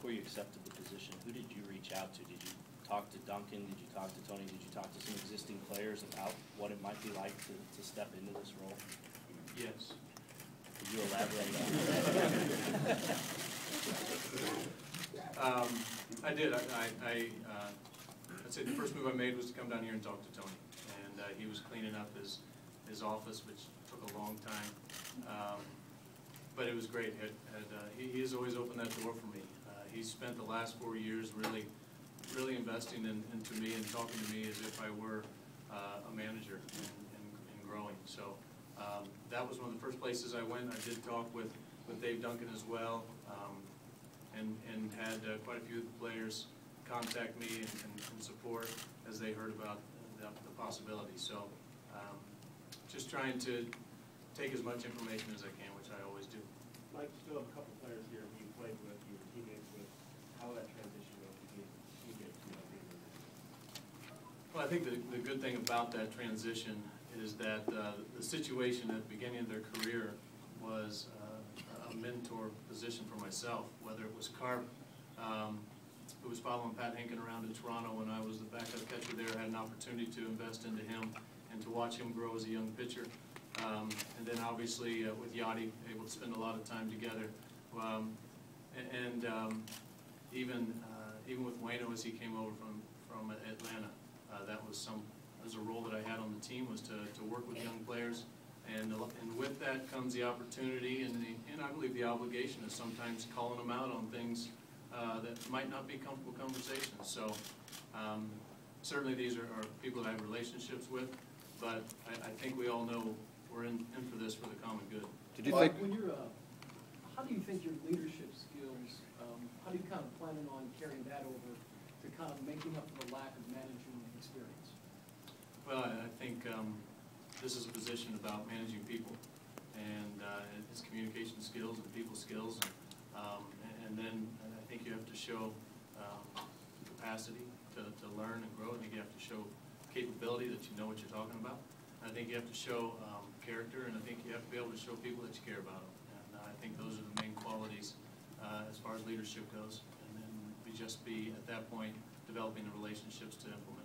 before you accepted the position, who did you reach out to? Did you talk to Duncan? Did you talk to Tony? Did you talk to some existing players about what it might be like to step into this role? Yes. Could you elaborate on that? I did. I'd say the first move I made was to come down here and talk to Tony. And he was cleaning up his office, which took a long time. But it was great. He has always opened that door for me. He's spent the last 4 years really investing into me and talking to me as if I were a manager and growing. So that was one of the first places I went. I did talk with Dave Duncan as well, and had quite a few of the players contact me and support as they heard about the possibility. So just trying to take as much information as I can, which I always do. Mike, you still have a couple players here who you played with, you were teammates with. How will that transition go to being teammates? Well, I think the good thing about that transition is that the situation at the beginning of their career was a mentor position for myself, whether it was Carp, who was following Pat Hinken around in Toronto when I was the backup catcher there. I had an opportunity to invest into him and to watch him grow as a young pitcher. And then obviously with Yachty, able to spend a lot of time together. Even with Waino as he came over from Atlanta, that was a role that I had on the team, was to work with young players. And with that comes the opportunity and I believe the obligation of sometimes calling them out on things that might not be comfortable conversations. So certainly these are people that I have relationships with, but I think we all know we're in for this for the common good. Did you think? When you're, how do you think your leadership skills? How do you kind of planning on carrying that over to kind of making up for the lack of managing experience? Well, I think this is a position about managing people, and it's communication skills and people skills, and then I think you have to show capacity to learn and grow. I think you have to show capability that you know what you're talking about. I think you have to show character, and I think you have to be able to show people that you care about them. And I think those are the main qualities as far as leadership goes. And then we just be, at that point, developing the relationships to implement